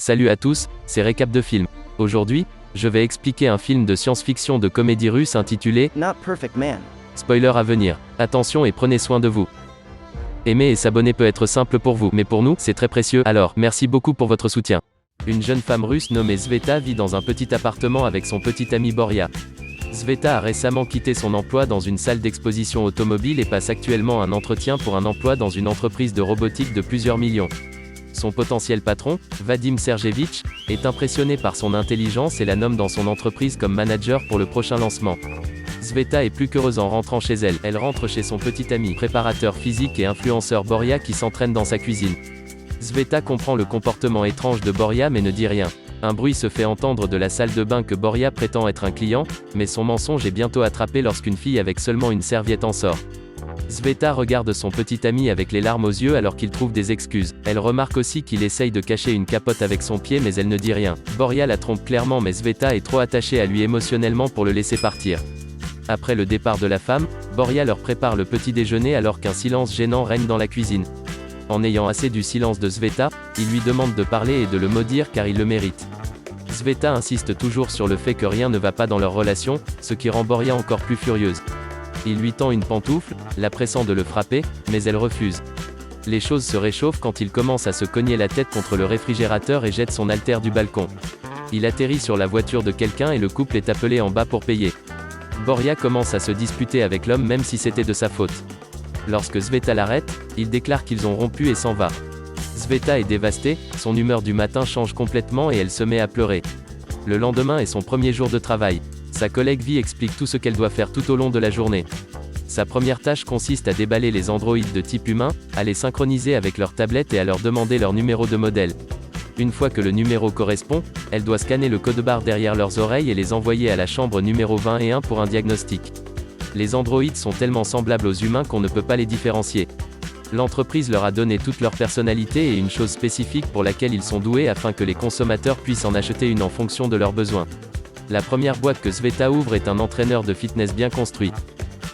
Salut à tous, c'est Récap de film. Aujourd'hui, je vais expliquer un film de science-fiction de comédie russe intitulé Not Perfect Man. Spoiler à venir. Attention et prenez soin de vous. Aimer et s'abonner peut être simple pour vous, mais pour nous, c'est très précieux, alors, merci beaucoup pour votre soutien. Une jeune femme russe nommée Sveta vit dans un petit appartement avec son petit ami Borya. Sveta a récemment quitté son emploi dans une salle d'exposition automobile et passe actuellement un entretien pour un emploi dans une entreprise de robotique de plusieurs millions. Son potentiel patron, Vadim Sergevitch, est impressionné par son intelligence et la nomme dans son entreprise comme manager pour le prochain lancement. Sveta est plus qu'heureuse en rentrant chez elle. Elle rentre chez son petit ami, préparateur physique et influenceur Borya qui s'entraîne dans sa cuisine. Sveta comprend le comportement étrange de Borya mais ne dit rien. Un bruit se fait entendre de la salle de bain que Borya prétend être un client, mais son mensonge est bientôt attrapé lorsqu'une fille avec seulement une serviette en sort. Sveta regarde son petit ami avec les larmes aux yeux alors qu'il trouve des excuses. Elle remarque aussi qu'il essaye de cacher une capote avec son pied mais elle ne dit rien. Borya la trompe clairement mais Sveta est trop attachée à lui émotionnellement pour le laisser partir. Après le départ de la femme, Borya leur prépare le petit déjeuner alors qu'un silence gênant règne dans la cuisine. En ayant assez du silence de Sveta, il lui demande de parler et de le maudire car il le mérite. Sveta insiste toujours sur le fait que rien ne va pas dans leur relation, ce qui rend Borya encore plus furieuse. Il lui tend une pantoufle, la pressant de le frapper, mais elle refuse. Les choses se réchauffent quand il commence à se cogner la tête contre le réfrigérateur et jette son haltère du balcon. Il atterrit sur la voiture de quelqu'un et le couple est appelé en bas pour payer. Borya commence à se disputer avec l'homme même si c'était de sa faute. Lorsque Sveta l'arrête, il déclare qu'ils ont rompu et s'en va. Sveta est dévastée, son humeur du matin change complètement et elle se met à pleurer. Le lendemain est son premier jour de travail. Sa collègue Vi explique tout ce qu'elle doit faire tout au long de la journée. Sa première tâche consiste à déballer les androïdes de type humain, à les synchroniser avec leur tablette et à leur demander leur numéro de modèle. Une fois que le numéro correspond, elle doit scanner le code-barre derrière leurs oreilles et les envoyer à la chambre numéro 21 pour un diagnostic. Les androïdes sont tellement semblables aux humains qu'on ne peut pas les différencier. L'entreprise leur a donné toute leur personnalité et une chose spécifique pour laquelle ils sont doués afin que les consommateurs puissent en acheter une en fonction de leurs besoins. La première boîte que Sveta ouvre est un entraîneur de fitness bien construit.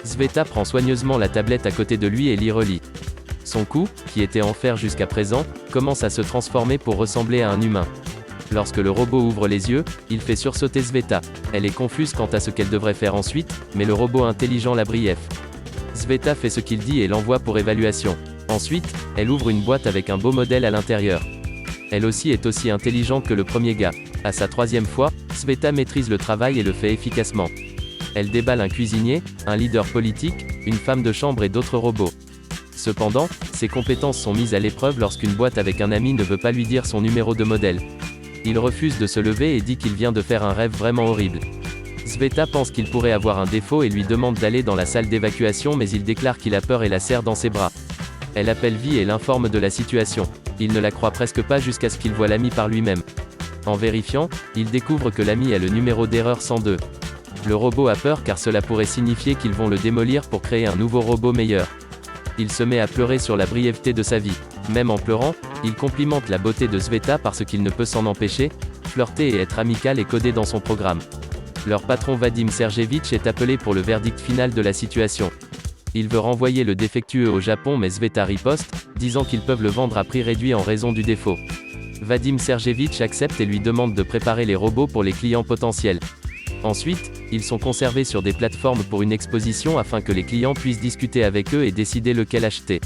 Sveta prend soigneusement la tablette à côté de lui et l'y relie. Son cou, qui était en fer jusqu'à présent, commence à se transformer pour ressembler à un humain. Lorsque le robot ouvre les yeux, il fait sursauter Sveta. Elle est confuse quant à ce qu'elle devrait faire ensuite, mais le robot intelligent la briefe. Sveta fait ce qu'il dit et l'envoie pour évaluation. Ensuite, elle ouvre une boîte avec un beau modèle à l'intérieur. Elle aussi est aussi intelligente que le premier gars. À sa troisième fois, Sveta maîtrise le travail et le fait efficacement. Elle déballe un cuisinier, un leader politique, une femme de chambre et d'autres robots. Cependant, ses compétences sont mises à l'épreuve lorsqu'une boîte avec un ami ne veut pas lui dire son numéro de modèle. Il refuse de se lever et dit qu'il vient de faire un rêve vraiment horrible. Sveta pense qu'il pourrait avoir un défaut et lui demande d'aller dans la salle d'évacuation mais il déclare qu'il a peur et la serre dans ses bras. Elle appelle Vi et l'informe de la situation. Il ne la croit presque pas jusqu'à ce qu'il voit l'ami par lui-même. En vérifiant, il découvre que l'ami a le numéro d'erreur 102. Le robot a peur car cela pourrait signifier qu'ils vont le démolir pour créer un nouveau robot meilleur. Il se met à pleurer sur la brièveté de sa vie. Même en pleurant, il complimente la beauté de Sveta parce qu'il ne peut s'en empêcher. Flirter et être amical est codé dans son programme. Leur patron Vadim Sergevitch est appelé pour le verdict final de la situation. Il veut renvoyer le défectueux au Japon mais Sveta riposte, disant qu'ils peuvent le vendre à prix réduit en raison du défaut. Vadim Sergevitch accepte et lui demande de préparer les robots pour les clients potentiels. Ensuite, ils sont conservés sur des plateformes pour une exposition afin que les clients puissent discuter avec eux et décider lequel acheter.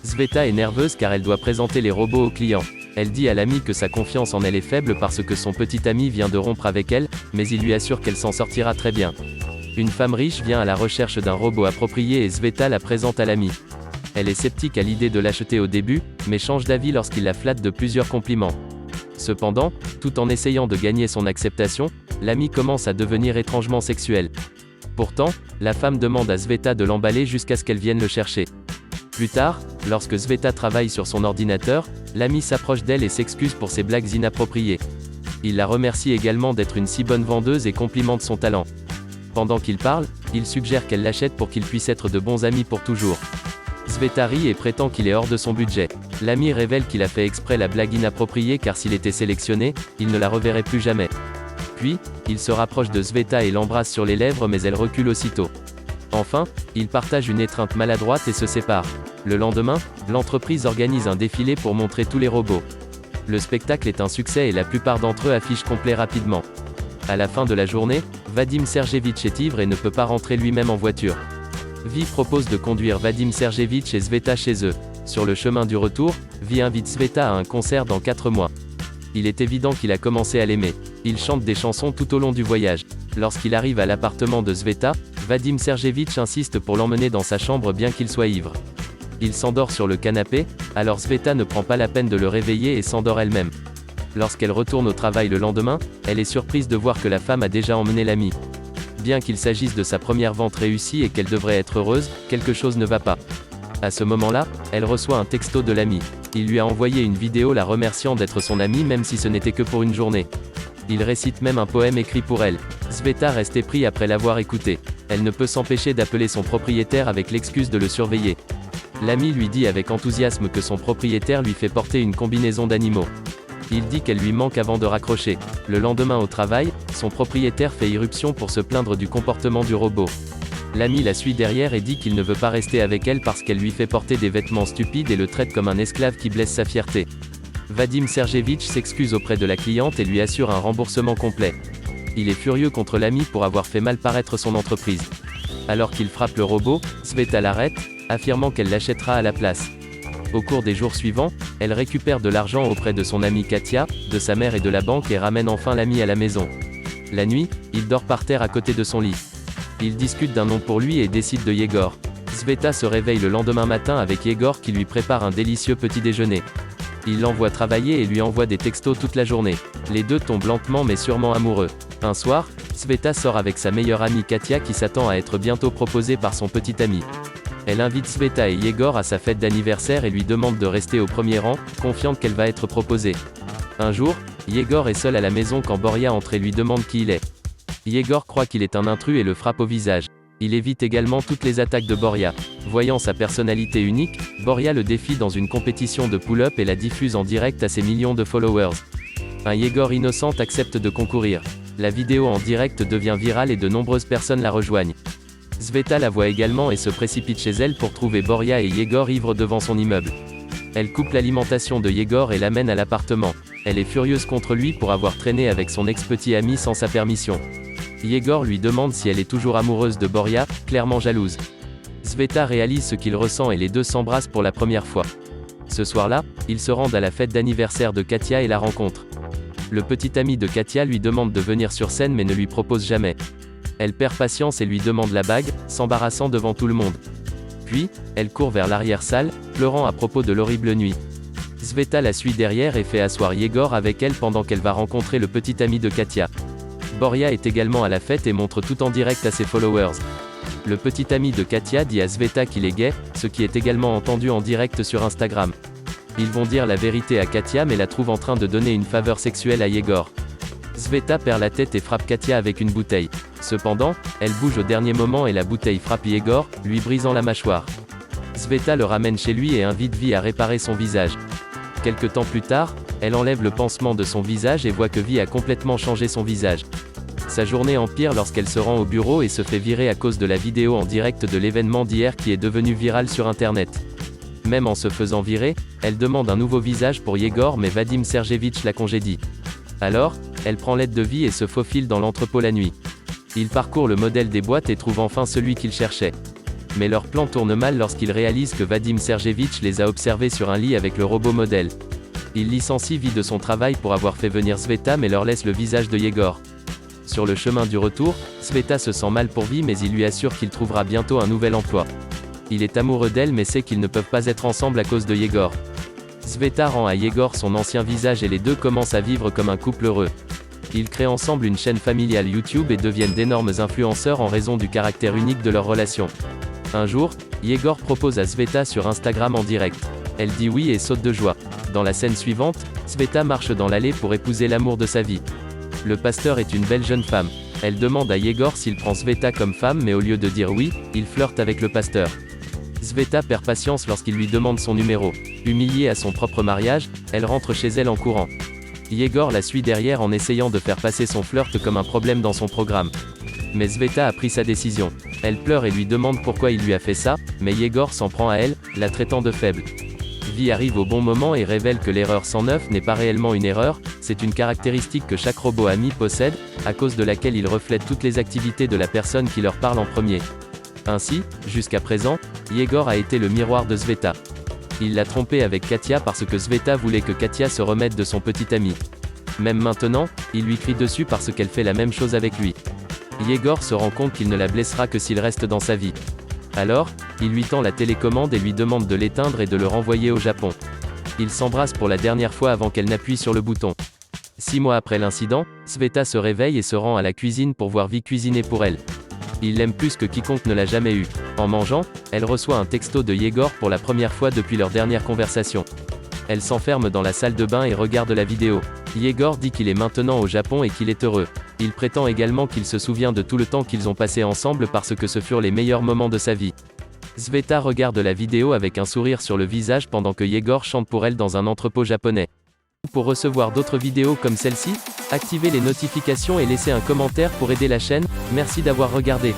Sveta est nerveuse car elle doit présenter les robots aux clients. Elle dit à l'ami que sa confiance en elle est faible parce que son petit ami vient de rompre avec elle, mais il lui assure qu'elle s'en sortira très bien. Une femme riche vient à la recherche d'un robot approprié et Sveta la présente à l'ami. Elle est sceptique à l'idée de l'acheter au début, mais change d'avis lorsqu'il la flatte de plusieurs compliments. Cependant, tout en essayant de gagner son acceptation, l'ami commence à devenir étrangement sexuel. Pourtant, la femme demande à Sveta de l'emballer jusqu'à ce qu'elle vienne le chercher. Plus tard, lorsque Sveta travaille sur son ordinateur, l'ami s'approche d'elle et s'excuse pour ses blagues inappropriées. Il la remercie également d'être une si bonne vendeuse et complimente son talent. Pendant qu'il parle, il suggère qu'elle l'achète pour qu'ils puissent être de bons amis pour toujours. Sveta rit et prétend qu'il est hors de son budget. L'ami révèle qu'il a fait exprès la blague inappropriée car s'il était sélectionné, il ne la reverrait plus jamais. Puis, il se rapproche de Sveta et l'embrasse sur les lèvres mais elle recule aussitôt. Enfin, ils partagent une étreinte maladroite et se séparent. Le lendemain, l'entreprise organise un défilé pour montrer tous les robots. Le spectacle est un succès et la plupart d'entre eux affichent complet rapidement. À la fin de la journée, Vadim Sergevitch est ivre et ne peut pas rentrer lui-même en voiture. Vi propose de conduire Vadim Sergevitch et Sveta chez eux. Sur le chemin du retour, Vi invite Sveta à un concert dans 4 mois. Il est évident qu'il a commencé à l'aimer. Il chante des chansons tout au long du voyage. Lorsqu'il arrive à l'appartement de Sveta, Vadim Sergevitch insiste pour l'emmener dans sa chambre bien qu'il soit ivre. Il s'endort sur le canapé, alors Sveta ne prend pas la peine de le réveiller et s'endort elle-même. Lorsqu'elle retourne au travail le lendemain, elle est surprise de voir que la femme a déjà emmené l'ami. Bien qu'il s'agisse de sa première vente réussie et qu'elle devrait être heureuse, quelque chose ne va pas. À ce moment-là, elle reçoit un texto de l'ami. Il lui a envoyé une vidéo la remerciant d'être son ami même si ce n'était que pour une journée. Il récite même un poème écrit pour elle. Sveta reste épris après l'avoir écouté. Elle ne peut s'empêcher d'appeler son propriétaire avec l'excuse de le surveiller. L'ami lui dit avec enthousiasme que son propriétaire lui fait porter une combinaison d'animaux. Il dit qu'elle lui manque avant de raccrocher. Le lendemain au travail, son propriétaire fait irruption pour se plaindre du comportement du robot. L'ami la suit derrière et dit qu'il ne veut pas rester avec elle parce qu'elle lui fait porter des vêtements stupides et le traite comme un esclave qui blesse sa fierté. Vadim Sergevitch s'excuse auprès de la cliente et lui assure un remboursement complet. Il est furieux contre l'ami pour avoir fait mal paraître son entreprise. Alors qu'il frappe le robot, Sveta l'arrête, affirmant qu'elle l'achètera à la place. Au cours des jours suivants, elle récupère de l'argent auprès de son amie Katia, de sa mère et de la banque et ramène enfin l'ami à la maison. La nuit, il dort par terre à côté de son lit. Il discute d'un nom pour lui et décide de Yegor. Sveta se réveille le lendemain matin avec Yegor qui lui prépare un délicieux petit déjeuner. Il l'envoie travailler et lui envoie des textos toute la journée. Les deux tombent lentement mais sûrement amoureux. Un soir, Sveta sort avec sa meilleure amie Katia qui s'attend à être bientôt proposée par son petit ami. Elle invite Sveta et Yegor à sa fête d'anniversaire et lui demande de rester au premier rang, confiante qu'elle va être proposée. Un jour, Yegor est seul à la maison quand Boria entre et lui demande qui il est. Yegor croit qu'il est un intrus et le frappe au visage. Il évite également toutes les attaques de Boria. Voyant sa personnalité unique, Boria le défie dans une compétition de pull-up et la diffuse en direct à ses millions de followers. Un Yegor innocent accepte de concourir. La vidéo en direct devient virale et de nombreuses personnes la rejoignent. Sveta la voit également et se précipite chez elle pour trouver Boria et Yegor ivres devant son immeuble. Elle coupe l'alimentation de Yegor et l'amène à l'appartement. Elle est furieuse contre lui pour avoir traîné avec son ex-petit ami sans sa permission. Yegor lui demande si elle est toujours amoureuse de Boria, clairement jalouse. Sveta réalise ce qu'il ressent et les deux s'embrassent pour la première fois. Ce soir-là, ils se rendent à la fête d'anniversaire de Katia et la rencontrent. Le petit ami de Katia lui demande de venir sur scène mais ne lui propose jamais. Elle perd patience et lui demande la bague, s'embarrassant devant tout le monde. Puis, elle court vers l'arrière-salle, pleurant à propos de l'horrible nuit. Sveta la suit derrière et fait asseoir Yegor avec elle pendant qu'elle va rencontrer le petit ami de Katia. Boria est également à la fête et montre tout en direct à ses followers. Le petit ami de Katia dit à Sveta qu'il est gay, ce qui est également entendu en direct sur Instagram. Ils vont dire la vérité à Katia mais la trouvent en train de donner une faveur sexuelle à Yegor. Sveta perd la tête et frappe Katia avec une bouteille. Cependant, elle bouge au dernier moment et la bouteille frappe Yegor, lui brisant la mâchoire. Sveta le ramène chez lui et invite Vi à réparer son visage. Quelque temps plus tard, elle enlève le pansement de son visage et voit que Vi a complètement changé son visage. Sa journée empire lorsqu'elle se rend au bureau et se fait virer à cause de la vidéo en direct de l'événement d'hier qui est devenu viral sur internet. Même en se faisant virer, elle demande un nouveau visage pour Yegor mais Vadim Sergevitch la congédie. Alors, elle prend l'aide de Vi et se faufile dans l'entrepôt la nuit. Il parcourt le modèle des boîtes et trouve enfin celui qu'il cherchait. Mais leur plan tourne mal lorsqu'il réalise que Vadim Sergevitch les a observés sur un lit avec le robot modèle. Il licencie Vi de son travail pour avoir fait venir Sveta mais leur laisse le visage de Yegor. Sur le chemin du retour, Sveta se sent mal pour Vi mais il lui assure qu'il trouvera bientôt un nouvel emploi. Il est amoureux d'elle mais sait qu'ils ne peuvent pas être ensemble à cause de Yegor. Sveta rend à Yegor son ancien visage et les deux commencent à vivre comme un couple heureux. Ils créent ensemble une chaîne familiale YouTube et deviennent d'énormes influenceurs en raison du caractère unique de leur relation. Un jour, Yegor propose à Sveta sur Instagram en direct. Elle dit oui et saute de joie. Dans la scène suivante, Sveta marche dans l'allée pour épouser l'amour de sa vie. Le pasteur est une belle jeune femme. Elle demande à Yegor s'il prend Sveta comme femme mais au lieu de dire oui, il flirte avec le pasteur. Sveta perd patience lorsqu'il lui demande son numéro. Humiliée à son propre mariage, elle rentre chez elle en courant. Yegor la suit derrière en essayant de faire passer son flirt comme un problème dans son programme. Mais Sveta a pris sa décision. Elle pleure et lui demande pourquoi il lui a fait ça, mais Yegor s'en prend à elle, la traitant de faible. Vi arrive au bon moment et révèle que l'erreur 109 n'est pas réellement une erreur, c'est une caractéristique que chaque robot ami possède, à cause de laquelle il reflète toutes les activités de la personne qui leur parle en premier. Ainsi, jusqu'à présent, Yegor a été le miroir de Sveta. Il l'a trompé avec Katia parce que Sveta voulait que Katia se remette de son petit ami. Même maintenant, il lui crie dessus parce qu'elle fait la même chose avec lui. Yegor se rend compte qu'il ne la blessera que s'il reste dans sa vie. Alors, il lui tend la télécommande et lui demande de l'éteindre et de le renvoyer au Japon. Ils s'embrassent pour la dernière fois avant qu'elle n'appuie sur le bouton. 6 mois après l'incident, Sveta se réveille et se rend à la cuisine pour voir Vi cuisiner pour elle. Il l'aime plus que quiconque ne l'a jamais eu. En mangeant, elle reçoit un texto de Yegor pour la première fois depuis leur dernière conversation. Elle s'enferme dans la salle de bain et regarde la vidéo. Yegor dit qu'il est maintenant au Japon et qu'il est heureux. Il prétend également qu'il se souvient de tout le temps qu'ils ont passé ensemble parce que ce furent les meilleurs moments de sa vie. Sveta regarde la vidéo avec un sourire sur le visage pendant que Yegor chante pour elle dans un entrepôt japonais. Pour recevoir d'autres vidéos comme celle-ci, activez les notifications et laissez un commentaire pour aider la chaîne. Merci d'avoir regardé.